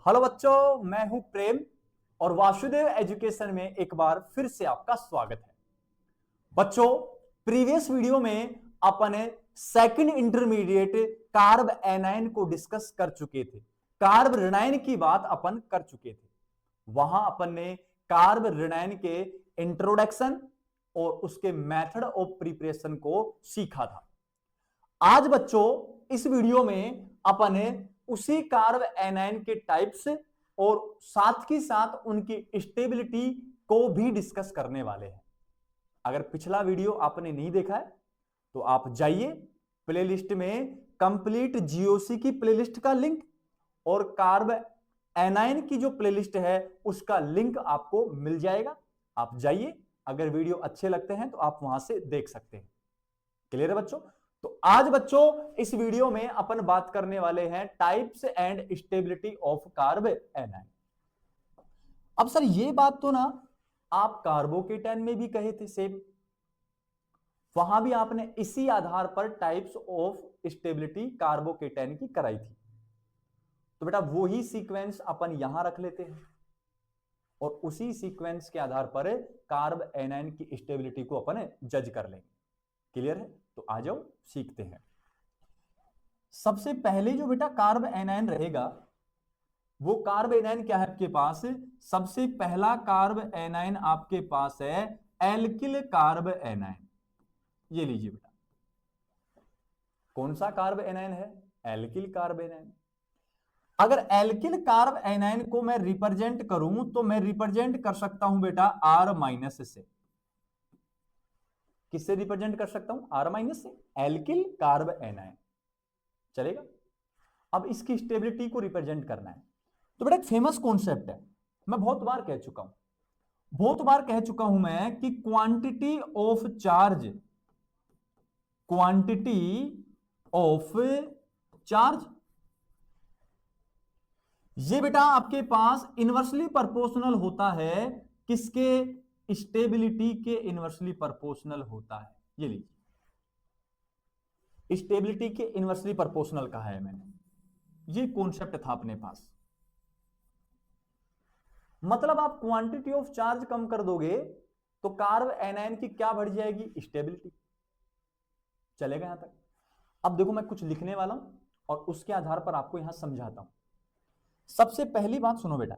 Hello बच्चों, मैं हूं प्रेम और वासुदेव एजुकेशन में एक बार फिर से आपका स्वागत है। बच्चों, प्रीवियस वीडियो में अपन सेकंड इंटरमीडिएट कार्ब एनायन को डिस्कस कर चुके थे। कार्ब ऋणायन की बात अपन कर चुके थे। वहां अपन ने कार्ब ऋणायन के इंट्रोडक्शन और उसके मेथड ऑफ प्रिपरेशन को सीखा था। आज बच्चों इस वीडियो में अपन उसी कार्ब एनायन के टाइप्स और साथ ही साथ उनकी स्टेबिलिटी को भी डिस्कस करने वाले हैं। अगर पिछला वीडियो आपने नहीं देखा है तो आप जाइए प्लेलिस्ट में कंप्लीट जीओसी की प्लेलिस्ट का लिंक और कार्ब एनायन की जो प्लेलिस्ट है उसका लिंक आपको मिल जाएगा। आप जाइए, अगर वीडियो अच्छे लगते हैं तो आप वहां से देख सकते हैं। क्लियर है बच्चों? तो आज बच्चों इस वीडियो में अपन बात करने वाले हैं types and stability of carb anion. अब सर ये बात तो ना आप कार्बोकेटायन में भी कहे थे सेम, वहां भी आपने इसी आधार पर टाइप्स ऑफ स्टेबिलिटी कार्बोकेटायन की कराई थी। तो बेटा वही सीक्वेंस अपन यहां रख लेते हैं और उसी सीक्वेंस के आधार पर कार्ब एनायन की स्टेबिलिटी को अपन जज कर लेंगे। क्लियर है? तो आ जाओ सीखते हैं। सबसे पहले जो बेटा कार्ब एनायन रहेगा वो कार्ब एनायन क्या है आपके पास? सबसे पहला कार्ब एनायन आपके पास है एल्किल कार्ब एनायन। ये लीजिए बेटा, कौन सा कार्ब एनायन है? Alkyl carb anion. अगर एल्किल कार्ब एनायन को मैं रिप्रेजेंट करूं तो मैं रिप्रेजेंट कर सकता हूं बेटा R माइनस से। किससे रिप्रेजेंट कर सकता हूं? R माइनस से। एल्किल कार्ब एनायन चलेगा। अब इसकी स्टेबिलिटी को रिप्रेजेंट करना है तो बेटा एक फेमस कॉन्सेप्ट है, मैं बहुत बार कह चुका हूं मैं कि quantity of charge, quantity of charge ये बेटा आपके पास इनवर्सली प्रोपोर्शनल होता है। किसके? स्टेबिलिटी के इनवर्सली प्रोपोर्शनल होता है। ये लीजिए, स्टेबिलिटी के इनवर्सली प्रोपोर्शनल कहा है मैंने, ये कॉन्सेप्ट था अपने पास। मतलब आप क्वांटिटी ऑफ चार्ज कम कर दोगे तो कार्ब एनायन की क्या बढ़ जाएगी? स्टेबिलिटी। चलेगा यहां तक? अब देखो मैं कुछ लिखने वाला हूं और उसके आधार पर आपको यहां समझाता हूं। सबसे पहली बात सुनो बेटा,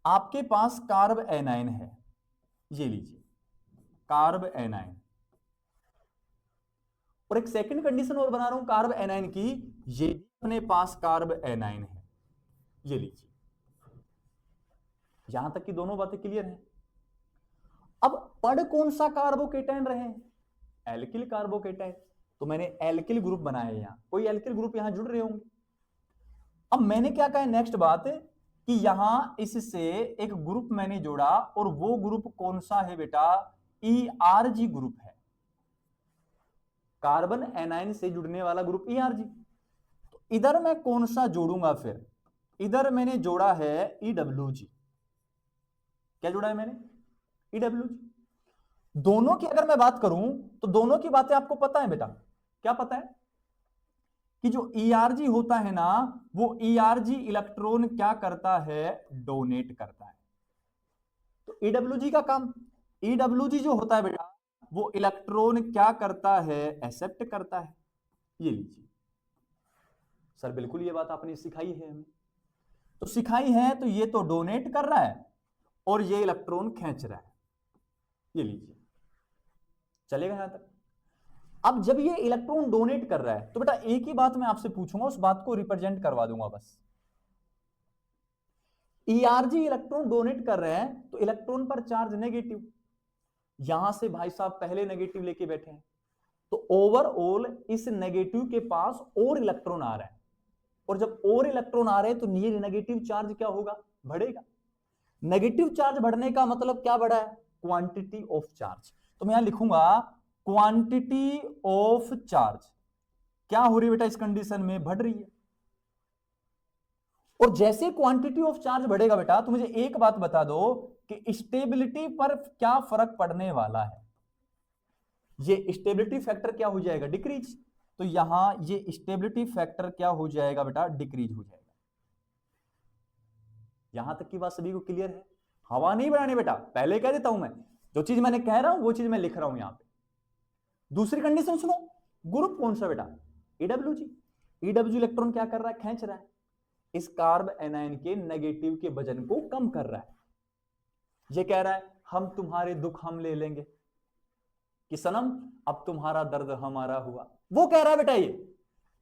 आपके पास कार्ब एनायन है, ये लीजिए कार्ब एनायन, और एक सेकंड कंडीशन और बना रहा हूं कार्ब एनायन की, ये भी अपने पास कार्ब एनायन है। ये लीजिए, यहां तक की दोनों बातें क्लियर हैं। अब पढ़ कौन सा कार्बोकेटायन रहे हैं? Alkyl carbocation. तो मैंने एल्किल ग्रुप बनाया है, यहां कोई एल्किल ग्रुप यहां जुड़ रहे होंगे। अब मैंने क्या कहा नेक्स्ट बात कि यहां इससे एक ग्रुप मैंने जोड़ा और वो ग्रुप कौन सा है बेटा? ERG ग्रुप है। कार्बन एनायन से जुड़ने वाला ग्रुप ERG। तो इधर मैं कौन सा जोड़ूंगा फिर? इधर मैंने जोड़ा है EWG। क्या जोड़ा है मैंने? EWG। दोनों की अगर मैं बात करूं तो दोनों की बातें आपको पता है बेटा। क्या पता है? कि जो ERG होता है ना, वो ERG इलेक्ट्रॉन क्या करता है? डोनेट करता है। तो EWG का काम, EWG जो होता है बेटा वो इलेक्ट्रॉन क्या करता है? एक्सेप्ट करता है। ये लीजिए सर, बिल्कुल ये बात आपने सिखाई है हमें। तो सिखाई है तो ये तो डोनेट कर रहा है और ये इलेक्ट्रॉन खींच रहा है। ये लीजिए, चलेगा यहां तक? अब जब ये इलेक्ट्रॉन डोनेट कर रहा है तो बेटा एक ही बात मैं आपसे पूछूंगा, उस बात को रिप्रेजेंट करवा दूंगा बस। ERG इलेक्ट्रॉन डोनेट कर रहे हैं तो इलेक्ट्रॉन पर चार्ज नेगेटिव, यहां से भाई साहब पहले नेगेटिव लेके बैठे हैं, तो ओवरऑल इस नेगेटिव के पास और इलेक्ट्रॉन आ रहा है, और जब और इलेक्ट्रॉन आ रहे हैं तो नियर नेगेटिव चार्ज क्या होगा? बढ़ेगा। नेगेटिव चार्ज बढ़ने का मतलब क्या बढ़ा है? Quantity of charge. तो मैं यहां लिखूंगा क्वांटिटी ऑफ चार्ज क्या हो रही है बेटा? इस कंडीशन में बढ़ रही है। और जैसे क्वांटिटी ऑफ चार्ज बढ़ेगा बेटा तो मुझे एक बात बता दो कि स्टेबिलिटी पर क्या फर्क पड़ने वाला है? ये स्टेबिलिटी फैक्टर क्या हो जाएगा? डिक्रीज। तो यहां ये स्टेबिलिटी फैक्टर क्या हो जाएगा बेटा? डिक्रीज हो जाएगा। यहां तक की बात सभी को क्लियर है? हवा नहीं बढ़ाने बेटा, पहले कह देता हूं मैं, जो चीज मैंने कह रहा हूं वो चीज मैं लिख रहा हूं यहां पे। दूसरी कंडीशन सुनो, ग्रुप कौन सा बेटा? ईडब्ल्यूजी। ईडब्ल्यूजी इलेक्ट्रॉन क्या कर रहा है? खींच रहा है, इस कार्ब एनायन के नेगेटिव के वजन को कम कर रहा है। ये कह रहा है हम तुम्हारे दुख हम ले लेंगे, कि सनम अब तुम्हारा दर्द हमारा हुआ। वो कह रहा है बेटा ये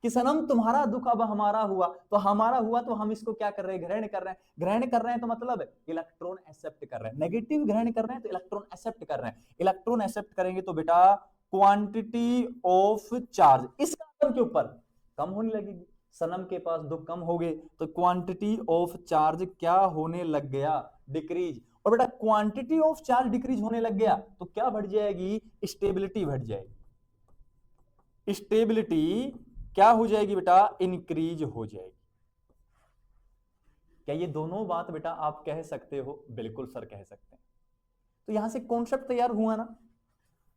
कि सनम तुम्हारा दुख अब हमारा हुआ, तो हमारा हुआ तो हम इसको क्या कर रहे हैं? ग्रहण कर रहे हैं। ग्रहण कर रहे हैं तो मतलब इलेक्ट्रॉन एक्सेप्ट कर रहे हैं। नेगेटिव ग्रहण कर रहे हैं तो इलेक्ट्रॉन एक्सेप्ट कर रहे हैं। इलेक्ट्रॉन एक्सेप्ट करेंगे तो बेटा क्वांटिटी ऑफ चार्ज इस कार्बन के ऊपर कम होने लगेगी। सनम के पास दुख कम हो गए तो क्वांटिटी ऑफ चार्ज क्या होने लग गया? डिक्रीज। और बेटा क्वांटिटी ऑफ चार्ज डिक्रीज होने लग गया तो क्या बढ़ जाएगी? स्टेबिलिटी बढ़ जाएगी। स्टेबिलिटी क्या हो जाएगी बेटा? इंक्रीज हो जाएगी। क्या ये दोनों बात बेटा आप कह सकते हो? बिल्कुल सर कह सकते हैं। तो यहां से कॉन्सेप्ट तैयार हुआ ना,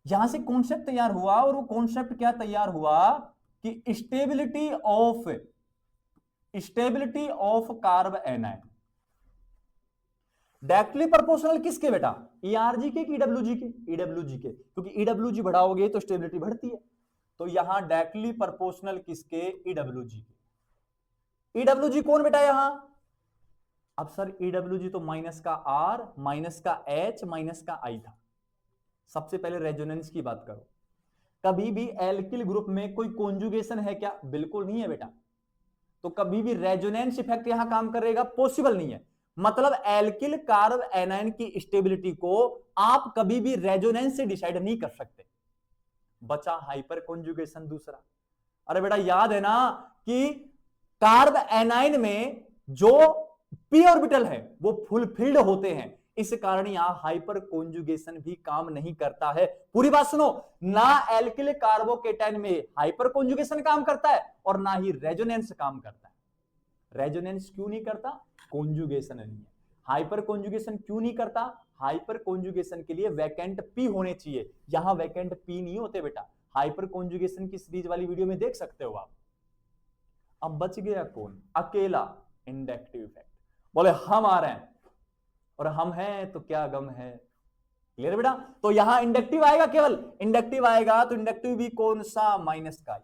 यहां से कॉन्सेप्ट तैयार हुआ, और वो कॉन्सेप्ट क्या तैयार हुआ कि stability of carb anion directly proportional किसके बेटा? ईआरजी के, ईडब्ल्यूजी के? ईडब्ल्यूजी के, क्योंकि ईडब्ल्यूजी बढ़ाओगे तो स्टेबिलिटी बढ़ती है। तो यहां डायरेक्टली प्रोपोर्शनल किसके? ईडब्ल्यूजी के। ईडब्ल्यूजी कौन बेटा यहां? अब सर ईडब्ल्यूजी तो माइनस का आर, माइनस का एच, माइनस का आई था। सबसे पहले रेजोनेंस की बात करो। कभी भी एल्किल ग्रुप में कोई कॉन्जुगेशन है क्या? बिल्कुल नहीं है बेटा। तो कभी भी रेजोनेंस इफेक्ट यहां काम करेगा? पॉसिबल नहीं है। मतलब एल्किल कार्ब एनायन की स्टेबिलिटी को आप कभी भी रेजोनेंस से डिसाइड नहीं कर सकते। बचा हाइपर कॉन्जुगेशन दूसरा। अरे बेटा याद है ना कि कार्ब एनायन में जो पी ऑर्बिटल है वो फुलफिल्ड होते हैं, इस कारण यहां हाइपर कॉन्जुगेशन भी काम नहीं करता है। पूरी बात सुनो, ना एल्किल कार्बोकेटाइन में हाइपर कॉन्जुगेशन काम करता है और ना ही रेजोनेंस काम करता है। रेजोनेंस क्यों नहीं करता? कॉन्जुगेशन नहीं है। हाइपर कॉन्जुगेशन क्यों नहीं करता? हाइपर कॉन्जुगेशन के लिए वैकेंट पी होने चाहिए, यहां वैकेंट पी नहीं होते बेटा। हाइपर कॉन्जुगेशन की सीरीज वाली वीडियो में देख सकते हो आप। अब बच गया कौन? अकेला इंडक्टिव इफेक्ट। बोले हम आ रहे हैं और हम हैं तो क्या गम है। क्लियर बेटा? तो यहां इंडक्टिव आएगा, केवल इंडक्टिव आएगा तो इंडक्टिव भी कौन सा? माइनस का।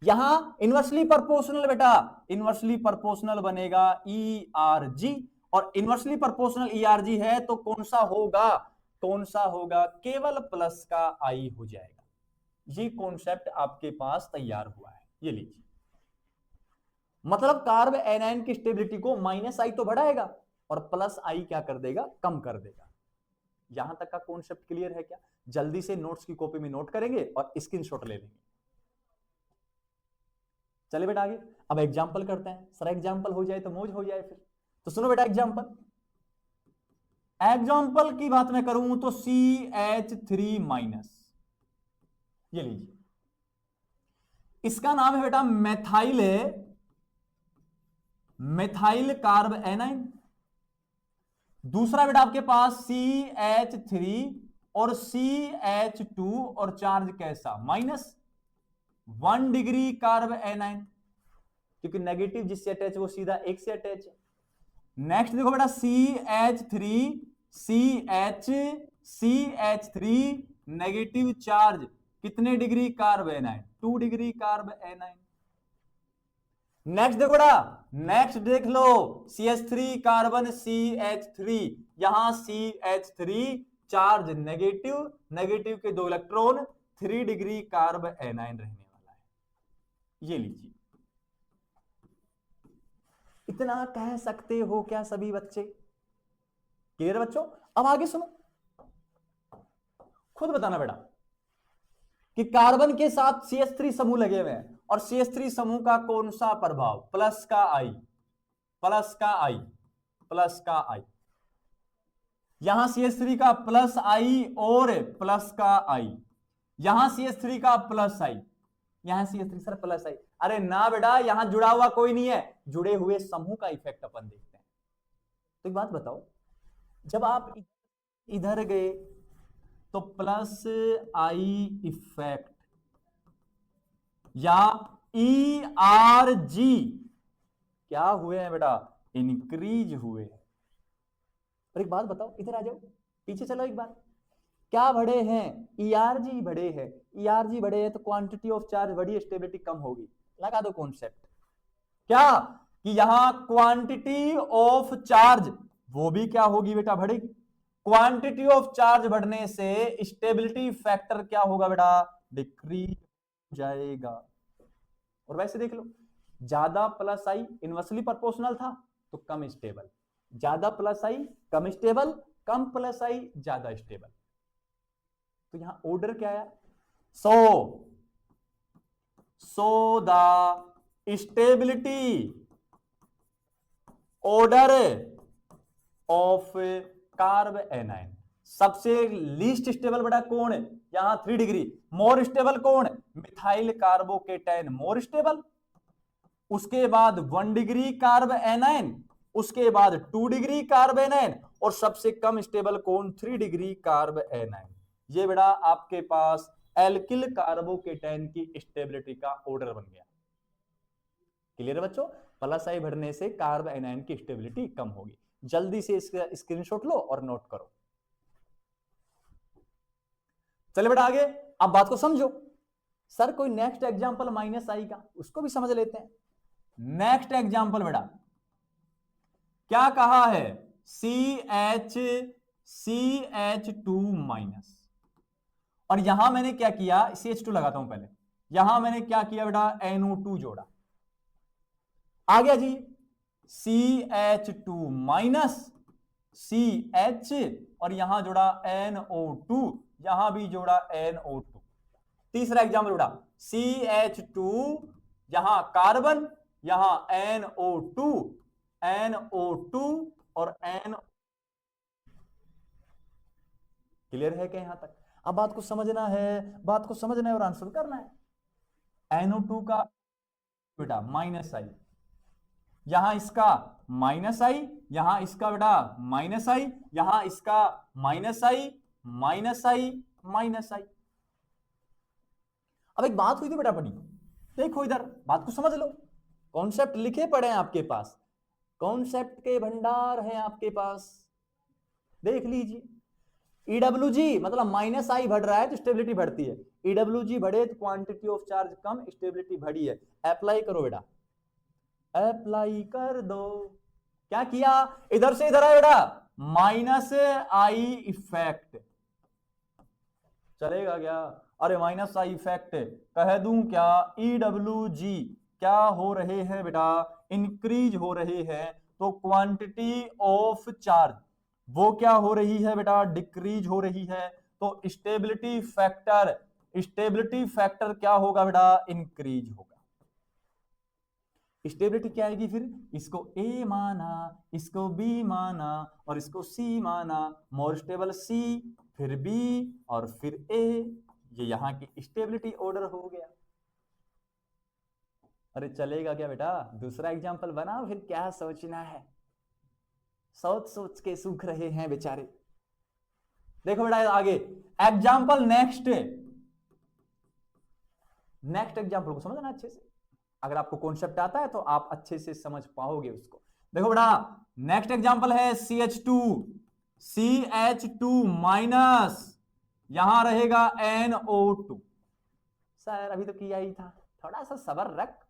यहां इनवर्सली प्रोपोर्शनल बेटा, इनवर्सली प्रोपोर्शनल बनेगा ईआरजी, और इनवर्सली प्रोपोर्शनल ईआरजी है तो कौन सा होगा? कौन सा होगा? केवल प्लस का आई हो जाएगा। ये कॉन्सेप्ट आपके पास तैयार हुआ है, ये लीजिए। मतलब कार्ब एनायन की स्टेबिलिटी को माइनस आई तो बढ़ाएगा और प्लस आई क्या कर देगा? कम कर देगा। यहां तक का कॉन्सेप्ट क्लियर है क्या? जल्दी से नोट्स की कॉपी में नोट करेंगे और स्क्रीनशॉट ले लेंगे। चलिए बेटा आगे, अब एग्जाम्पल करते हैं। सर एग्जाम्पल हो जाए तो मौज हो जाए फिर। तो सुनो बेटा एग्जाम्पल की बात मैं करूं तो CH3 माइनस, ये लीजिए, इसका नाम है बेटा मेथाइल कार्ब एनाइन। दूसरा बेटा आपके पास CH3 और CH2 और चार्ज कैसा? माइनस 1 डिग्री कार्ब एनाइन, क्योंकि नेगेटिव जिससे अटैच है वो सीधा एक से अटैच है। नेक्स्ट देखो बेटा CH3 नेगेटिव चार्ज, कितने degree carb A9? 2 degree carb A9. Next देखो बेटा, नेक्स्ट देख लो CH3 कार्बन CH3, यहां CH3 चार्ज नेगेटिव के 2 इलेक्ट्रॉन, 3 डिग्री कार्ब एनाइन रहने वाला है। ये लीजिए, इतना कह सकते हो क्या सभी बच्चे? क्लियर बच्चों? अब आगे सुनो, खुद बताना बेटा कि कार्बन के साथ CH3 समूह लगे हुए हैं और CH3 समूह का कौन सा प्रभाव? प्लस का आई, प्लस का आई, प्लस का आई। यहां CH3 का प्लस आई और प्लस का आई, यहां CH3 का प्लस आई, यहां CH3 सर प्लस आई। अरे ना बेटा, यहां जुड़ा हुआ कोई नहीं है, जुड़े हुए समूह का इफेक्ट अपन देखते हैं। तो एक बात बताओ, जब आप इधर गए तो प्लस आई इफेक्ट या ERG क्या हुए हैं बेटा? इंक्रीज हुए। और एक बात बताओ, इधर आ जाओ, पीछे चलो एक बार, क्या बढ़े हैं? ईआरजी बढ़े हैं। ईआरजी बढ़े हैं तो क्वांटिटी ऑफ चार्ज बढ़ी, स्टेबिलिटी कम होगी। लगा दो कॉन्सेप्ट, क्या कि यहां क्वांटिटी ऑफ चार्ज वो भी क्या होगी बेटा, बढ़ेगी। क्वांटिटी ऑफ चार्ज बढ़ने से स्टेबिलिटी फैक्टर क्या होगा बेटा, डिक्रीज जाएगा। और वैसे देख लो, ज्यादा प्लस आई इनवर्सली प्रोपोर्शनल था तो कम स्टेबल, ज्यादा प्लस आई कम स्टेबल, कम प्लस आई ज्यादा स्टेबल। तो यहां ऑर्डर क्या आया, so the stability order of carb A9, सबसे लीस्ट स्टेबल बेटा कौन है, यहां 3 डिग्री। मोर स्टेबल कौन, मिथाइल कार्बोकेटाइन मोर स्टेबल। उसके बाद 1 डिग्री कार्ब एनाइन, उसके बाद 2 डिग्री कार्ब एनाइन, और सबसे कम स्टेबल कौन, 3 डिग्री कार्ब एनाइन। ये बेटा आपके पास एल्किल कार्बोकेटाइन की स्टेबिलिटी का ऑर्डर बन गया। क्लियर है बच्चों, प्लस आई बढ़ने से कार्ब एनाइन की स्टेबिलिटी कम होगी। जल्दी से इसका स्क्रीनशॉट लो और नोट करो। चलिए बेटा आगे, अब बात को समझो। सर कोई नेक्स्ट एग्जांपल माइनस आई का, उसको भी समझ लेते हैं। नेक्स्ट एग्जांपल बेटा क्या कहा है, CH2 माइनस, और यहां मैंने क्या किया, CH2 लगाता हूं पहले, यहां मैंने क्या किया बेटा, NO2 जोड़ा। आ गया जी, CH2 माइनस CH, और यहां जोड़ा NO2, यहां भी जोड़ा NO2। तीसरा एग्जाम्पल बेटा, CH2 यहां कार्बन, यहां NO2 और NO। क्लियर है क्या यहां तक? अब बात को समझना है, बात को समझना है और आंसर करना है। NO2 का बेटा माइनस आई, यहां इसका माइनस आई, यहां इसका बेटा माइनस आई, यहां इसका माइनस आई, माइनस आई, माइनस आई। अब एक बात हुई थी बेटा बड़ी, देखो इधर बात को समझ लो, कॉन्सेप्ट लिखे पड़े हैं आपके पास, कॉन्सेप्ट के भंडार हैं आपके पास, देख लीजिए। ईडब्ल्यूजी मतलब माइनस आई बढ़ रहा है तो स्टेबिलिटी बढ़ती है, ईडब्ल्यूजी बढ़े तो quantity of charge come, stability बढ़ी है। अप्लाई करो बेटा, अप्लाई कर दो। क्या किया, इधर से इधर आया बेटा, माइनस आई इफेक्ट चलेगा क्या? अरे माइनस आई इफेक्ट कह दूं क्या, ईडब्ल्यूजी क्या हो रहे हैं बेटा, इंक्रीज हो रहे हैं, तो क्वांटिटी ऑफ चार्ज वो क्या हो रही है बेटा, डिक्रीज हो रही है। तो स्टेबिलिटी फैक्टर क्या होगा बेटा, इंक्रीज होगा। स्टेबिलिटी क्या आएगी फिर, इसको ए माना, इसको बी माना, और इसको सी माना, मोर स्टेबल सी, फिर बी, और फिर ए। ये यहां की स्टेबिलिटी ऑर्डर हो गया। अरे चलेगा क्या बेटा, दूसरा एग्जांपल बना, फिर क्या सोचना है, सोच सोच के सूख रहे हैं बेचारे। देखो बेटा आगे एग्जांपल, नेक्स्ट एग्जांपल को समझना अच्छे से, अगर आपको कॉन्सेप्ट आता है तो आप अच्छे से समझ पाओगे उसको। देखो बेटा नेक्स्ट एग्जांपल है CH2 माइनस, यहां रहेगा NO2। सर अभी तो किया ही था, थोड़ा सा सबर रख,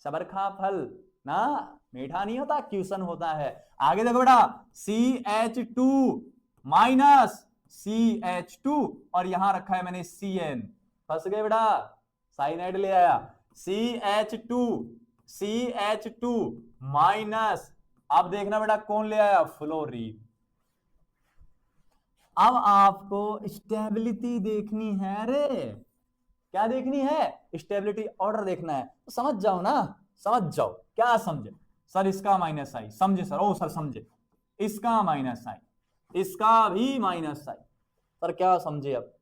सबर खा फल ना मीठा नहीं होता, क्वेश्चन होता है। आगे देखो बेटा CH2 माइनस CH2, और यहां रखा है मैंने CN, फंस गए बेटा, साइनाइड ले आया। CH2 माइनस, अब देखना बेटा कौन ले आया, फ्लोरीन। अब आपको स्टेबिलिटी देखनी है रे, क्या देखनी है, स्टेबिलिटी ऑर्डर देखना है, तो समझ जाओ ना, समझ जाओ। क्या समझे सर, इसका माइनस आई, समझे सर, ओ सर समझे, इसका माइनस आई, इसका भी माइनस आई, सर क्या समझे अब?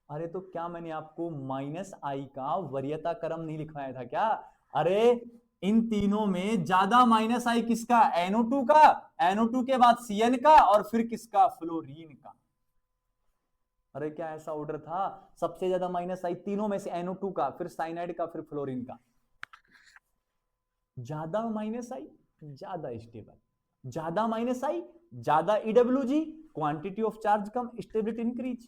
अरे तो क्या मैंने आपको माइनस आई का वरीयता क्रम नहीं लिखवाया था क्या? अरे इन तीनों में ज्यादा माइनस आई किसका, NO2 का, NO2 के बाद CN का, और फिर किसका, फ्लोरीन का। अरे क्या ऐसा ऑर्डर था, सबसे ज्यादा माइनस आई तीनों में से NO2 का, फिर साइनाइड का, फिर फ्लोरीन का। ज्यादा माइनस आई ज्यादा स्टेबल, ज्यादा माइनस आई, ज्यादा EWG, quantity of charge come, stability increase.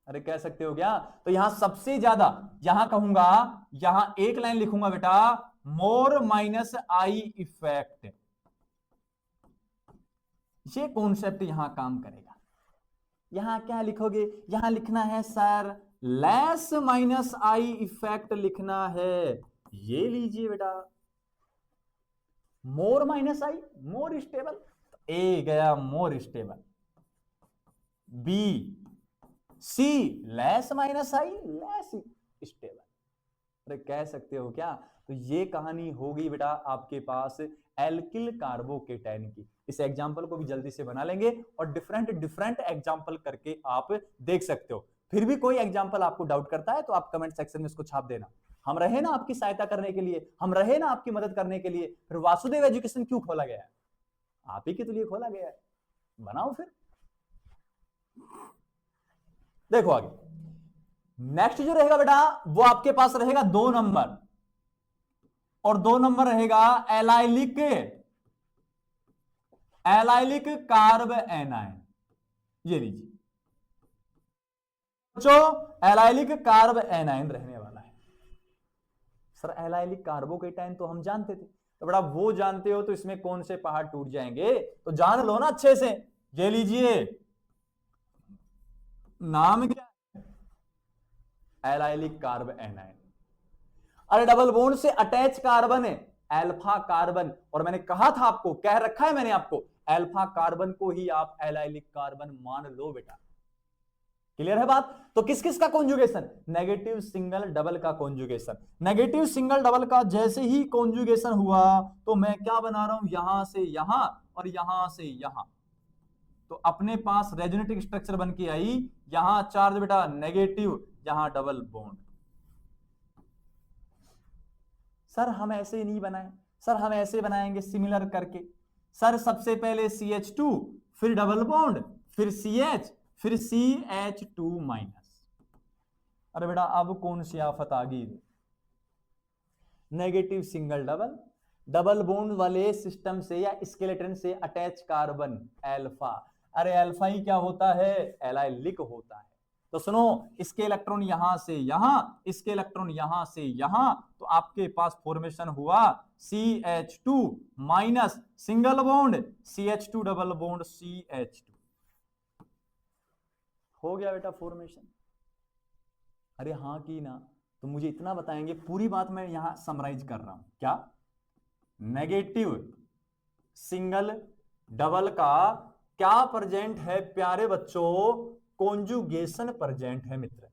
अरे कह सकते हो क्या? तो यहां सबसे ज्यादा, यहां कहूंगा, यहां एक लाइन लिखूंगा बेटा, मोर माइनस आई इफेक्ट। ये कॉन्सेप्ट यहां काम करेगा। यहां क्या लिखोगे? यहां लिखना है sir less minus I effect लिखना है। ये लीजिए बेटा, मोर minus I more stable, A गया more stable, B C less minus I less stable. अरे कह सकते हो क्या? तो ये कहानी होगी बेटा आपके पास एल्किल कार्बोकेटाइन की। इस एग्जांपल को भी जल्दी से बना लेंगे और डिफरेंट डिफरेंट एग्जांपल करके आप देख सकते हो। फिर भी कोई एग्जांपल आपको डाउट करता है तो आप कमेंट सेक्शन में इसको छाप देना। हम रहे ना आपकी सहायता करने के लिए, हम रहे ना आपकी मदद करने के लिए। फिर वासुदेव एजुकेशन क्यों खोला गया है? आप ही के लिए खोला गया है। बनाओ फिर। देखो आगे नेक्स्ट जो रहेगा बेटा वो आपके पास रहेगा 2 नंबर, और 2 नंबर रहेगा एलाइलिक कार्ब एनाइन। ये लीजिए बच्चों, एलाइलिक कार्ब एनाइन रहने वाला है। सर एलाइलिक कार्बोकेटाइन तो हम जानते थे, तो बेटा वो जानते हो तो इसमें कौन से पहाड़ टूट जाएंगे? तो जान लो ना अच्छे से। ये लीजिए, नाम क्या है? Allylic carb A9. अरे डबल बॉन्ड से अटैच कार्बन है अल्फा कार्बन, और मैंने कहा था आपको, कह रखा है मैंने आपको, अल्फा कार्बन को ही आप एलाइलिक कार्बन मान लो बेटा। क्लियर है बात? तो किस किस का कॉन्जुगेशन? नेगेटिव सिंगल डबल का कॉन्जुगेशन। नेगेटिव सिंगल डबल का जैसे ही कॉन्जुगेशन हुआ तो मैं क्या बना रहा हूं, यहां से यहां और यहां से यहां, तो अपने पास रेजोनेटिव स्ट्रक्चर बन के आई। यहां चार्ज बेटा नेगेटिव, यहां डबल बॉन्ड। सर हम ऐसे नहीं बनाए, सर हम ऐसे बनाएंगे सिमिलर करके। सर सबसे पहले CH2, फिर डबल बॉन्ड, फिर CH, फिर CH2 माइनस। अरे बेटा अब कौन सी आफत आ गई? Negative single double, double bond वाले सिस्टम से या स्केलेटन से अटैच कार्बन अल्फा। अरे अल्फा ही क्या होता है? एलाइलिक होता है। तो सुनो, इसके इलेक्ट्रॉन यहां से यहां, इसके इलेक्ट्रॉन यहां से यहां, तो आपके पास फॉर्मेशन हुआ CH2 minus single bond CH2 double bond CH2। हो गया बेटा फॉर्मेशन। अरे हाँ की ना? तो मुझे इतना बताएंगे, पूरी बात मैं यहां समराइज कर रहा हूं क्या? नेगेटिव सिंगल डबल का क्या प्रेजेंट है प्यारे बच्चों? कॉन्जुगेशन प्रेजेंट है मित्र।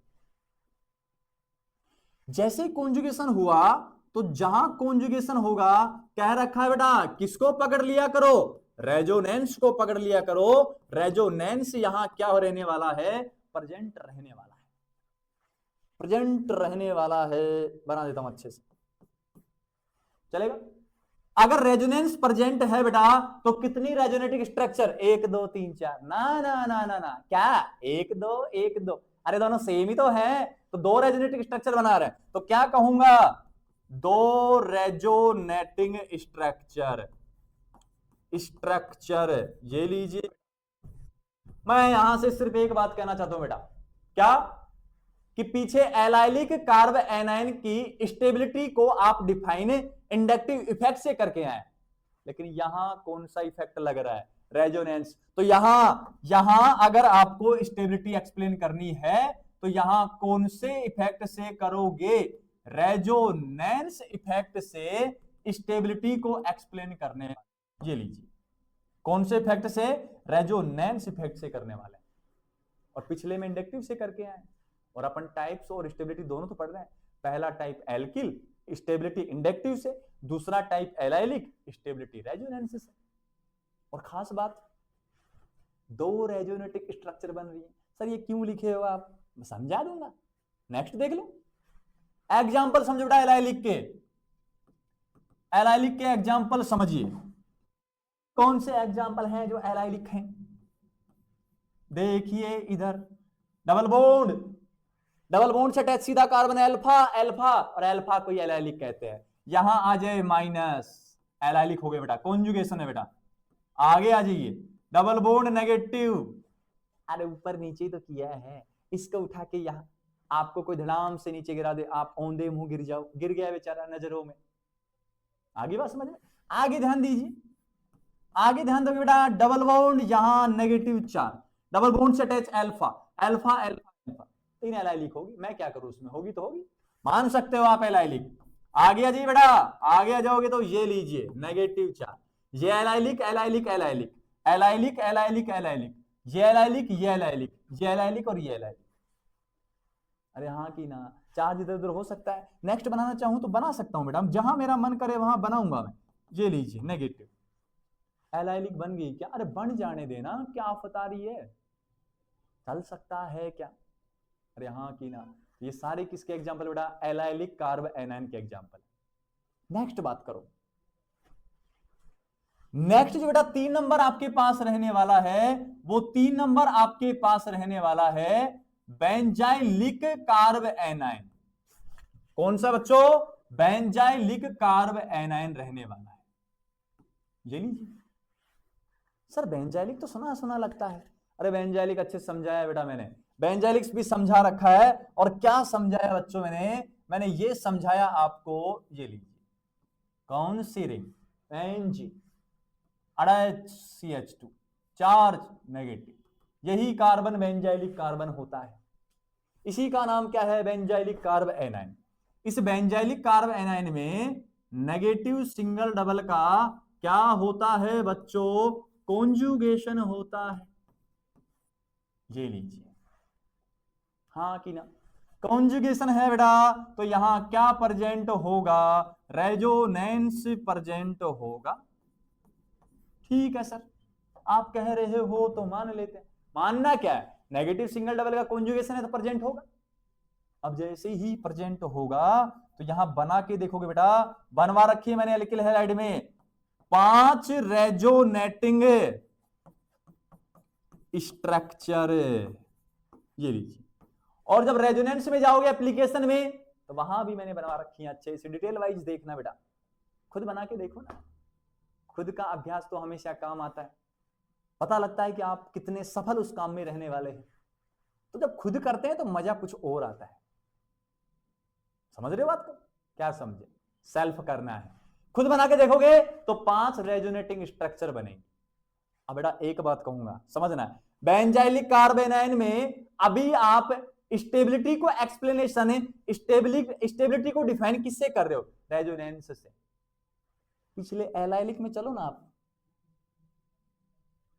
जैसे कॉन्जुगेशन हुआ तो जहां कॉन्जुगेशन होगा, कह रखा है बेटा किसको पकड़ लिया करो? रेजोनेंस को पकड़ लिया करो। रेजोनेंस यहां क्या रहने वाला है? प्रेजेंट रहने वाला है, प्रेजेंट रहने वाला है। बना देता हूं अच्छे से, चलेगा? अगर रेजोनेंस प्रेजेंट है बेटा तो कितनी रेजोनेटिक स्ट्रक्चर? 1 2 3 4? ना ना ना ना ना, क्या 1 2 1 2? अरे दोनों सेम ही तो है, तो 2 रेजोनेटिक स्ट्रक्चर बना रहे हैं, तो क्या कहूंगा? 2 रेजोनेटिंग स्ट्रक्चर। ये लीजिए, मैं यहां से सिर्फ एक बात कहना चाहता हूं बेटा, क्या? कि पीछे एलाइलिक कार्ब एनाइन की स्टेबिलिटी को आप डिफाइन इंडक्टिव इफेक्ट से करके आए, लेकिन यहां कौन सा इफेक्ट लग रहा है? रेजोनेंस। तो यहां अगर आपको स्टेबिलिटी एक्सप्लेन करनी है तो यहां कौन से इफेक्ट से करोगे? रेजोनेंस इफेक्ट से स्टेबिलिटी को एक्सप्लेन करने वाले। ये लीजिए, कौन से इफेक्ट से? रेजोनेंस इफेक्ट से करने वाले, और पिछले में इंडक्टिव से करके आए। और अपन टाइप्स और स्टेबिलिटी दोनों तो पढ़ रहे हैं। पहला टाइप एल्किल, स्टेबिलिटी इंडक्टिव से, दूसरा टाइप एलाइलिक, स्टेबिलिटी रेजोनेंस से। और खास बात, 2 रेजोनेटिक स्ट्रक्चर बन रही है। सर ये क्यों लिखे हो आप? मैं समझा दूंगा, नेक्स्ट देख लो। एग्जाम्पल समझो बेटा एलाइलिक के, एलाइलिक के एग्जाम्पल समझिए। कौन से एग्जाम्पल हैं जो एलाइलिक हैं? देखिए इधर, डबल बॉन्ड से अटैच सीधा कार्बन अल्फा, और अल्फा को एलाइलिक कहते हैं। यहां आ जाए माइनस, एलाइलिक हो गया बेटा, कॉन्जुगेशन है बेटा। आगे आ जाइए, डबल बॉन्ड नेगेटिव, अरे ऊपर नीचे तो किया है, इसको उठा के यहां आपको कोई धड़ाम से नीचे गिरा दे, आप औंधे मुंह गिर जाओ, गिर गया बेचारा नजरों में। आगे बात समझ में, आगे ध्यान दीजिए, आगे ध्यान दोगे बेटा, डबल बॉन्ड यहां नेगेटिव चार्ज, डबल बॉन्ड से attach alpha, alpha alpha alpha, तीन एलाइलिक होगी, मैं क्या करूं उसमें, होगी तो होगी, मान सकते हो आप एलाइलिक। आगे आ जाइए बेटा, आगे आ जाओगे तो ये लीजिए नेगेटिव चार्ज, ये allylic allylic allylic allylic allylic allylic, ये एलाइलिक ये एलाइलिक ये एलाइलिक और ये एलाइलिक। अरे हाँ कि ना, चार्ज इधर उधर हो सकता है, नेक्स्ट बनाना चाहूं तो बना सकता हूं बेटा, जहां मेरा मन करे वहां बनाऊंगा मैं। ये लीजिए नेगेटिव, एलाइलिक बन गई क्या, अरे बन जाने देना, क्या आफत आ रही है, चल सकता है क्या। अरे हाँ कि ना, ये सारे किसके एग्जांपल बेटा, एलाइलिक कार्ब एनायन के एग्जांपल। नेक्स्ट बात करो, नेक्स्ट जो बेटा 3 नंबर आपके पास रहने वाला है, वो 3 नंबर आपके पास रहने वाला है बेंजाइलिक कार्ब एनायन। कौन सा बच्चों, बेंजाइलिक कार्ब एनायन रहने वाला है। ये लीजिए सर, बेंजाइलिक तो सुना सुना लगता है, अरे बेंजाइलिक अच्छे से समझाया बेटा मैंने, बेंजाइलिक भी समझा रखा है, और क्या समझाया बच्चों मैंने ये समझाया आपको, ये लीजिए कौन सी रिंग, एनजी CH2 चार्ज नेगेटिव, यही कार्बन बेंजाइलिक कार्बन होता है, इसी का नाम क्या है, बेंजाइलिक कार्ब एनायन। इस बेंजाइलिक कार्ब एनायन में नेगेटिव सिंगल डबल का क्या होता है बच्चों, कॉन्जुगेशन होता है। ये लीजिए, हाँ कि ना, कॉन्जुगेशन है बेटा, तो यहां क्या प्रेजेंट होगा, रेजोनेंस प्रेजेंट होगा। ठीक है सर, आप कह रहे हो तो मान लेते हैं, मानना क्या है, नेगेटिव सिंगल डबल का कॉन्जुगेशन है तो प्रेजेंट होगा। अब जैसे ही प्रेजेंट होगा तो यहां बना के देखोगे बेटा, बनवा रखी है मैंने, लिखी है स्लाइड में, 5 रेजोनेटिंग स्ट्रक्चर, ये लीजिए। और जब रेजोनेंस में जाओगे एप्लीकेशन में, तो वहां भी मैंने बनवा रखी है, अच्छे से डिटेल वाइज देखना बेटा, खुद बना के देखो ना, खुद का अभ्यास तो हमेशा काम आता है, पता लगता है कि आप कितने सफल उस काम में रहने वाले हैं। तो जब खुद करते हैं तो मजा कुछ और आता है, समझ रहे हो बात को, क्या समझे, सेल्फ करना है, खुद बना के देखोगे तो 5 रेजोनेटिंग स्ट्रक्चर बनेंगे। अब बेटा एक बात कहूंगा, समझना है, बेंजाइलिक कार्ब एनायन में अभी आप स्टेबिलिटी को एक्सप्लेनेशन है, स्टेबिलिटी को डिफाइन किससे कर रहे हो, रेजोनेंस से। पिछले एलाइलिक में चलो ना आप,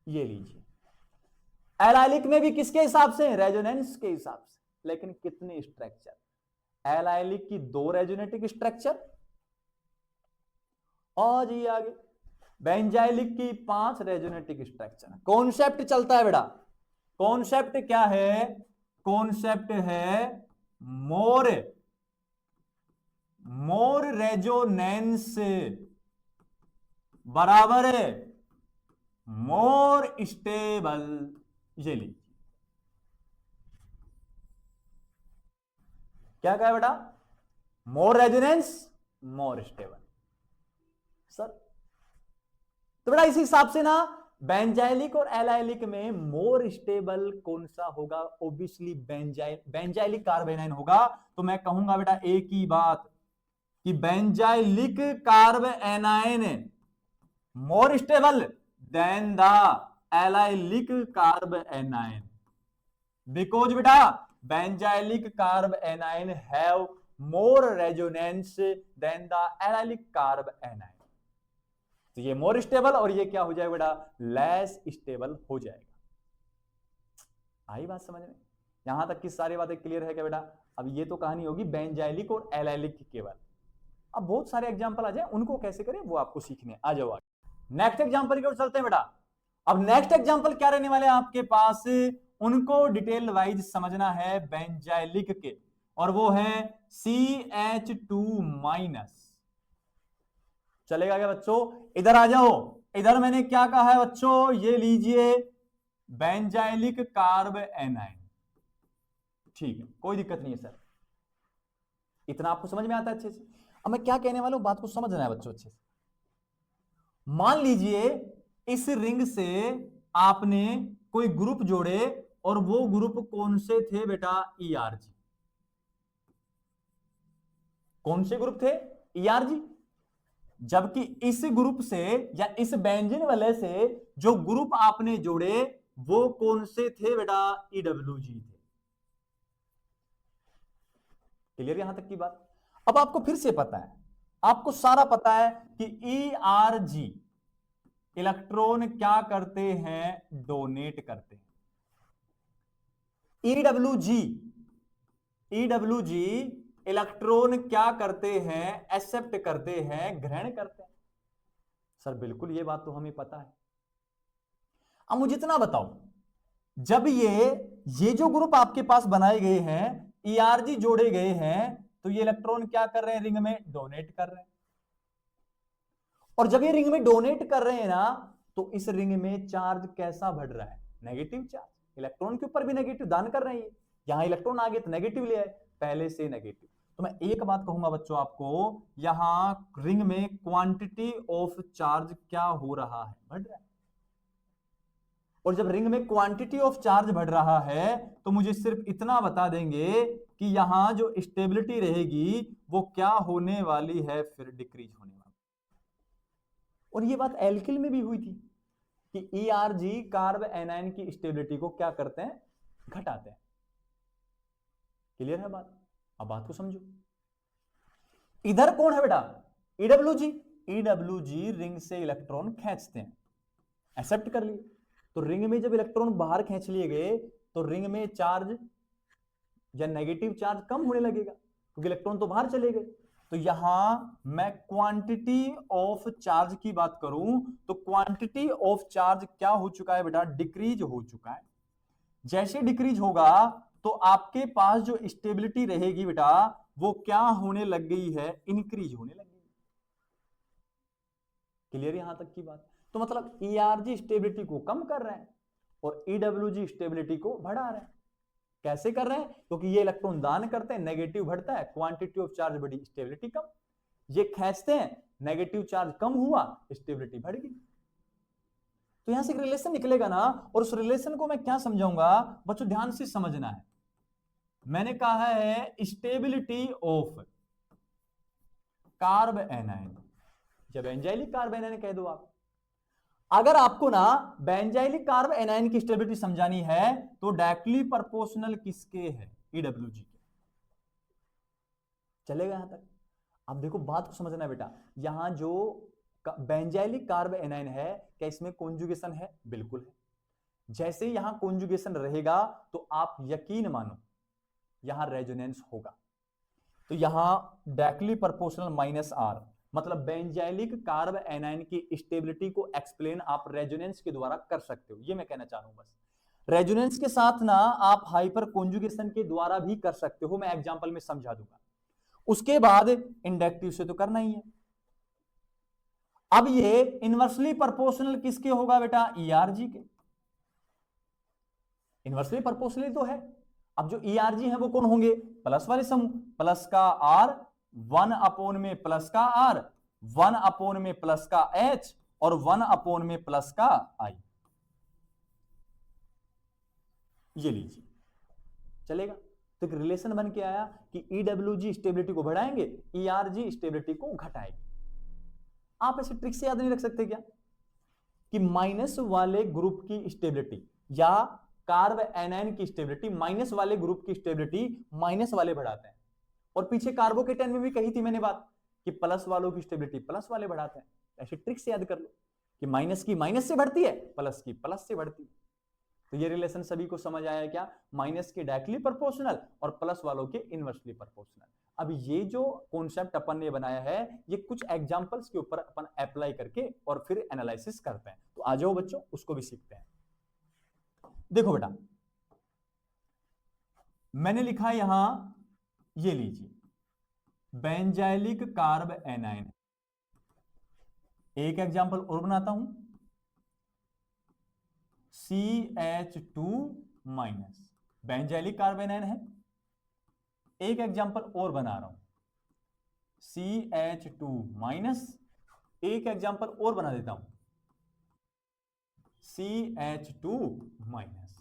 ये लीजिए, एलाइलिक में भी किसके हिसाब से, रेजोनेंस के हिसाब से, लेकिन कितने स्ट्रक्चर, एलाइलिक की 2 रेजोनेटिंग स्ट्रक्चर, और ये आगे बेंजाइलिक की 5 रेजोनेटिंग स्ट्रक्चर। कॉन्सेप्ट चलता है बेटा, कॉन्सेप्ट क्या है, कॉन्सेप्ट है मोर रेजोनेंस बराबर है मोर स्टेबल। ये लीजिए, क्या कहा बेटा, मोर रेजोनेंस मोर स्टेबल। सर तो बेटा इस हिसाब से ना, बेंजाइलिक और एलाइलिक में मोर स्टेबल कौन सा होगा, ओब्वियसली बेंजाइलिक कार्ब एनायन होगा। तो मैं कहूंगा बेटा एक ही बात कि benzylic carbanion more stable than the allylic carbanion, because बेटा benzylic carbanion have more resonance than the allylic carbanion. तो ये मोर स्टेबल और ये क्या हो जाएगा बेटा, लेस स्टेबल हो जाएगा। आई बात समझ में, यहां तक की सारी बातें क्लियर है क्या बेटा। अब ये तो कहानी होगी बेंजाइलिक और एलाइलिक की केवल, अब बहुत सारे एग्जांपल आ जाए, उनको कैसे करें वो आपको सीखने। आ जाओ आगे नेक्स्ट एग्जांपल की ओर चलते हैं बेटा। अब नेक्स्ट एग्जांपल क्या रहने वाले हैं आपके पास, उनको डिटेल वाइज समझना है बेंजाइलिक के, और वो है CH2-। चलेगा क्या बच्चों, इधर आ जाओ, इधर मैंने क्या कहा है बच्चों, ये लीजिए बेंजाइलिक कार्ब एनायन। ठीक है, कोई दिक्कत नहीं है सर, इतना आपको समझ में आता है अच्छे से। अब मैं क्या कहने वाला हूं, बात को समझना है बच्चों अच्छे से। मान लीजिए इस रिंग से आपने कोई ग्रुप जोड़े और वो ग्रुप कौन से थे बेटा, ईआरजी। कौन से ग्रुप थे, ईआरजी। जबकि इस ग्रुप से या इस बेंजीन वाले से जो ग्रुप आपने जोड़े वो कौन से थे बेटा, ईडब्ल्यूजी थे। क्लियर यहां तक की बात। अब आपको फिर से पता है, आपको सारा पता है कि ईआरजी इलेक्ट्रॉन क्या करते हैं, डोनेट करते हैं। ईडब्ल्यूजी ईडब्ल्यूजी इलेक्ट्रॉन क्या करते हैं, एक्सेप्ट करते हैं, ग्रहण करते हैं। सर बिल्कुल ये बात तो हमें पता है। अब मुझे इतना बताओ, जब ये जो ग्रुप आपके पास बनाए गए हैं, ईआरजी जोड़े गए हैं, तो ये इलेक्ट्रॉन क्या कर रहे हैं, रिंग में डोनेट कर रहे हैं। और जब ये रिंग में डोनेट कर रहे हैं ना, तो इस रिंग में चार्ज कैसा बढ़ रहा है, नेगेटिव चार्ज। इलेक्ट्रॉन के ऊपर भी नेगेटिव दान कर रहे हैं। यहां इलेक्ट्रॉन आ गए तो नेगेटिव ले आए, पहले से नेगेटिव। तो मैं एक बात कहूंगा बच्चों आपको, यहां रिंग में क्वांटिटी ऑफ चार्ज क्या हो रहा है, बढ़ रहा है। और जब रिंग में क्वांटिटी ऑफ चार्ज बढ़ रहा है तो मुझे सिर्फ इतना बता देंगे कि यहां जो स्टेबिलिटी रहेगी वो क्या होने वाली है, फिर डिक्रीज होने वाली। और ये बात एल्किल में भी हुई थी कि ईआरजी कार्ब एनायन की स्टेबिलिटी को क्या करते हैं, घटाते हैं। क्लियर है बात। अब बात को समझो। इधर कौन है बेटा, ईडब्ल्यूजी। ईडब्ल्यूजी रिंग से इलेक्ट्रॉन खींचते हैं, एक्सेप्ट कर लिए। तो रिंग में जब इलेक्ट्रॉन बाहर खींच लिए गए तो रिंग में चार्ज या नेगेटिव चार्ज कम होने लगेगा क्योंकि इलेक्ट्रॉन तो बाहर चले गए। तो यहां मैं क्वांटिटी ऑफ चार्ज की बात करूं तो क्वांटिटी ऑफ चार्ज क्या हो चुका है बेटा, डिक्रीज हो चुका है। जैसे डिक्रीज होगा तो आपके पास जो स्टेबिलिटी रहेगी बेटा वो क्या होने लग गई है, इंक्रीज होने लग गई। क्लियर यहां तक की बात। तो मतलब ईआरजी स्टेबिलिटी को कम कर रहे हैं और ईडब्ल्यूजी स्टेबिलिटी को बढ़ा रहे हैं। कैसे कर रहे हैं, क्योंकि ये इलेक्ट्रॉन दान करते हैं, नेगेटिव बढ़ता है, क्वांटिटी ऑफ चार्ज बढ़ी, स्टेबिलिटी कम। ये खींचते हैं, नेगेटिव चार्ज कम हुआ, स्टेबिलिटी बढ़ गई। तो यहां से एक रिलेशन निकलेगा ना, और उस रिलेशन को मैं क्या समझाऊंगा बच्चों, ध्यान से समझना है। मैंने कहा है स्टेबिलिटी ऑफ कार्ब एनायन। जब एंजाइलिक कार्ब एनायन कह दो आप, अगर आपको ना बेंजाइलिक कार्ब एनायन की स्टेबिलिटी समझानी है तो डायरेक्टली प्रोपोर्शनल किसके है, ईडब्ल्यूजी के। चलेगा यहां तक। अब देखो बात को समझना बेटा, यहां जो बेंजाइलिक कार्ब एनायन है, क्या इसमें कॉन्जुगेशन है, बिल्कुल है। जैसे यहां कॉन्जुगेशन रहेगा तो आप यकीन मानो यहां रेजोनेंस होगा। तो यहां डायरेक्टली प्रोपोर्शनल माइनस आर, मतलब बेंजाइलिक कार्ब एनायन की स्टेबिलिटी को एक्सप्लेन आप रेजोनेंस के द्वारा कर सकते हो, ये मैं कहना चाह रहा हूं बस। रेजोनेंस के साथ ना आप हाइपर कॉन्जुगेशन के द्वारा भी कर सकते हो, मैं एग्जांपल में समझा दूंगा। उसके बाद इंडक्टिव से तो करना ही है। अब ये इनवर्सली प्रोपोर्शनल किसके होगा बेटा, ईआरजी के। इनवर्सली प्रोपोर्शनल तो है। अब जो ईआरजी है वो कौन होंगे, प्लस वाले समूह, प्लस का आर, 1 में प्लस का आर, 1 में प्लस का एच और 1 में प्लस का आई। ये लीजिए, चलेगा। तो एक रिलेशन बन के आया कि ईडब्ल्यूजी स्टेबिलिटी को बढ़ाएंगे, ईआरजी स्टेबिलिटी को घटाएंगे। आप ऐसे ट्रिक से याद नहीं रख सकते क्या कि माइनस वाले ग्रुप की स्टेबिलिटी या कार्ब एनायन की स्टेबिलिटी, माइनस वाले ग्रुप की स्टेबिलिटी माइनस वाले बढ़ाते हैं। और पीछे कार्बोकेटन में भी कही थी मैंने बात कि प्लस वालों की स्टेबिलिटी प्लस वाले बढ़ाते हैं। ऐसे ट्रिक से याद कर लो कि माइनस की माइनस से बढ़ती है, प्लस की प्लस से बढ़ती है। तो ये रिलेशन सभी को समझ आया क्या, माइनस के डायरेक्टली प्रोपोर्शनल और प्लस वालों के इनवर्सली प्रोपोर्शनल। अब ये जो कॉन्सेप्ट अपन ने बनाया है ये कुछ एग्जांपल्स के ऊपर अपन अप्लाई करके और फिर एनालिसिस करते हैं। तो आ जाओ बच्चों, उसको भी सीखते हैं। देखो बेटा, मैंने लिखा यहां, ये लीजिए बेंजाइलिक कार्ब एनायन। एक एग्जांपल और बनाता हूं, CH2- बेंजाइलिक कार्ब एनायन है। एक एग्जांपल और बना रहा हूं, CH2- एक एग्जांपल और बना देता हूं, CH2 माइनस।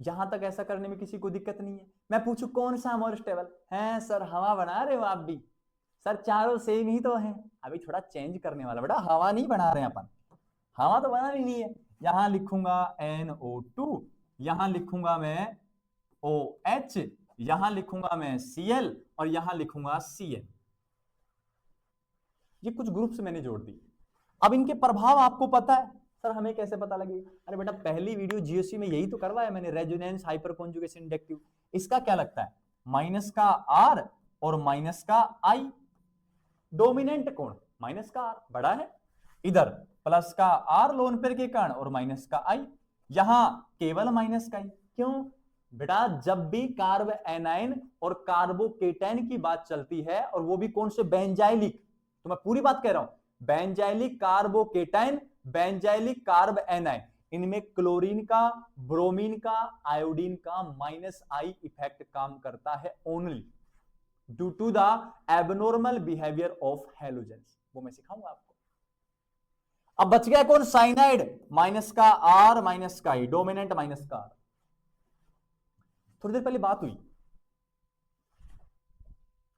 यहां तक ऐसा करने में किसी को दिक्कत नहीं है। मैं पूछूं कौन सा मोर स्टेबल है? सर हवा बना रहे हो आप भी? सर चारों सेम ही तो है। अभी थोड़ा चेंज करने वाला बेटा, हवा नहीं बना रहे हैं अपन, हवा तो बनानी नहीं है। यहां लिखूंगा NO2, यहां लिखूंगा मैं OH, यहां लिखूंगा मैं Cl और यहां लिखूंगा Cn। ये कुछ ग्रुप्स मैंने जोड़ दिए। अब इनके प्रभाव आपको पता है। सर हमें कैसे पता लगेगा? अरे बेटा पहली वीडियो जीओसी में यही तो करवाया मैंने, रेजोनेंस हाइपर कॉन्जुगेशन इंडक्टिव। इसका क्या लगता है? माइनस का R और माइनस का I। डोमिनेंट कोण माइनस का R बड़ा है, इधर प्लस का R लोन पेयर के कारण और माइनस का I, यहां केवल माइनस का I। क्यों बेटा? जब भी कार्ब एनाइन और कार्बोकेटाइन की बात चलती है, और वो भी कौन से? बेंजाइलिक। तो मैं पूरी बात कह रहा हूं, benzylic carbocation, benzylic carbanion, इनमें क्लोरीन का, ब्रोमीन का, आयोडीन का माइनस आई इफेक्ट काम करता है only due to the abnormal behaviour of halogens. वो मैं सिखाऊंगा आपको। अब बच गया कौन? साइनाइड, माइनस का R माइनस का I, डोमिनेंट माइनस का R। थोड़ी देर पहले बात हुई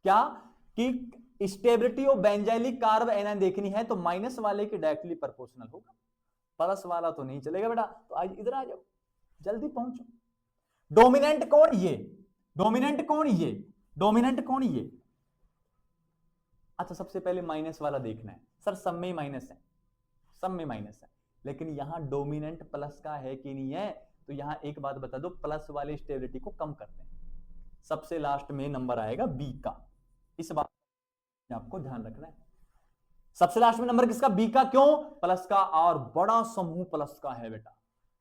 क्या कि stability of benzylic carbanion देखनी है तो माइनस वाले के डायरेक्टली प्रोपोर्शनल होगा, प्लस वाला तो नहीं चलेगा बेटा। तो आज इधर आ जाओ, जल्दी पहुंचो। डोमिनेंट कौन? ये डोमिनेंट कौन? ये डोमिनेंट कौन? ये। अच्छा सबसे पहले माइनस वाला देखना है। सर सब में माइनस है, सब में माइनस है, लेकिन यहां डोमिनेंट प्लस का है कि नहीं है? तो यहां एक बात बता दो, प्लस वाले स्टेबिलिटी को कम करते हैं। सबसे लास्ट में नंबर आएगा बी का, इस बात आपको ध्यान रखना है। सबसे लास्ट में नंबर किसका? बी का। क्यों? प्लस का और बड़ा समूह प्लस का है बेटा,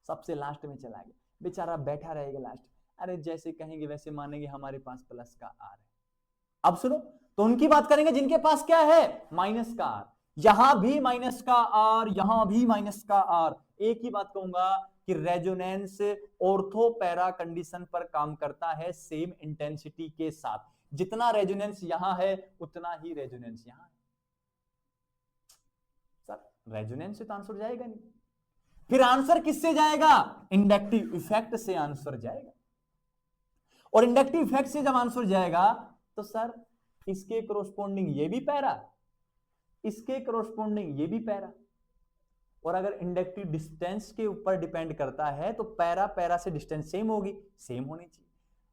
सबसे लास्ट में चला गया, बेचारा बैठा रहेगा लास्ट। अरे जैसे कहेंगे वैसे मानेंगे, हमारे पास प्लस का आर है। अब सुनो, तो उनकी बात करेंगे जिनके पास क्या है? माइनस का आर। यहां भी माइनस का आर, यहां भी माइनस का आर। एक ही बात कहूंगा कि रेजोनेंस ऑर्थो पैरा कंडीशन पर काम करता है सेम इंटेंसिटी के साथ। जितना रेजोनेंस यहां है उतना ही रेजोनेंस यहां है। सर रेजोनेंस से तो आंसर जाएगा नहीं, फिर आंसर किससे जाएगा? इंडक्टिव इफेक्ट से आंसर जाएगा। और इंडक्टिव इफेक्ट से जब आंसर जाएगा तो सर इसके कोरोस्पोंडिंग ये भी पैरा, इसके कोरोस्पोंडिंग ये भी पैरा। और अगर इंडक्टिव डिस्टेंस के ऊपर डिपेंड करता है तो पैरा पैरा से डिस्टेंस सेम होगी, सेम होनी चाहिए।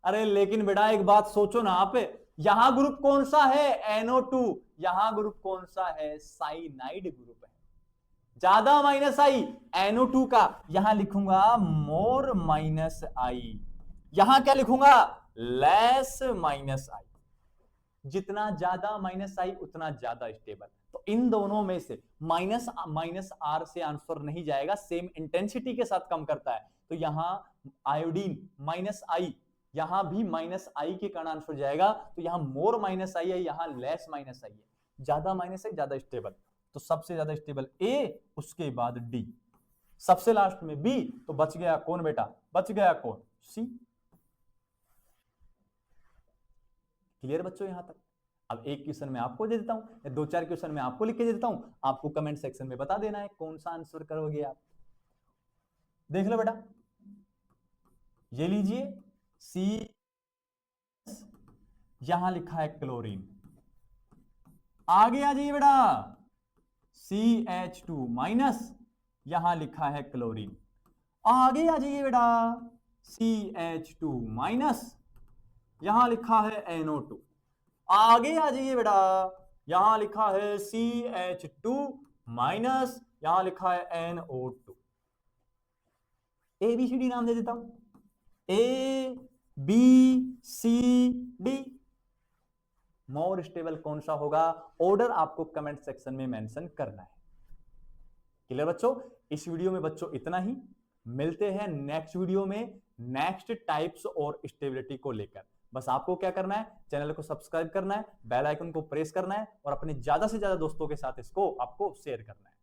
अरे लेकिन बेटा एक बात सोचो ना आप, यहां ग्रुप कौन सा है? NO2। यहां ग्रुप कौन सा है? साइनाइड ग्रुप है। ज्यादा माइनस आई NO2 का, यहां लिखूंगा मोर माइनस आई, यहां क्या लिखूंगा? लेस माइनस आई। जितना ज्यादा माइनस आई उतना ज्यादा स्टेबल। तो इन दोनों में से माइनस R से आंसर नहीं जाएगा, सेम इंटेंसिटी के साथ कम करता है। तो यहां आयोडीन माइनस आई, यहां भी माइनस आई के कारण आंसर जाएगा। तो यहां मोर माइनस आई है, यहां लेस माइनस आई है। ज्यादा माइनस है ज्यादा स्टेबल, तो सबसे ज्यादा स्टेबल A, उसके बाद D, सबसे लास्ट में B। तो बच गया कौन बेटा? बच गया कौन? C। क्लियर बच्चों यहां तक? अब एक क्वेश्चन मैं आपको दे देता हूं, दो चार क्वेश्चन मैं आपको लिख के दे देता हूं, आपको कमेंट सेक्शन में बता देना है कौन सा आंसर करोगे आप। देख लो बेटा, ये लीजिए C, यहां लिखा है क्लोरीन। आगे आ जाइए बेटा, CH2 माइनस, यहां लिखा है क्लोरीन। आगे आ जाइए बेटा, CH2 माइनस, यहां लिखा है NO2। आगे आ जाइए बेटा, यहां लिखा है CH2 माइनस, यहां लिखा है NO2। ABCD नाम दे देता हूं, ABCD। मोर स्टेबल कौन सा होगा? ऑर्डर आपको कमेंट सेक्शन में मेंशन करना है। क्लियर बच्चों? इस वीडियो में बच्चों इतना ही, मिलते हैं नेक्स्ट वीडियो में नेक्स्ट टाइप्स और स्टेबिलिटी को लेकर। बस आपको क्या करना है? चैनल को सब्सक्राइब करना है, बेल आइकन को प्रेस करना है और अपने ज्यादा से ज्यादा दोस्तों के साथ इसको आपको शेयर करना है।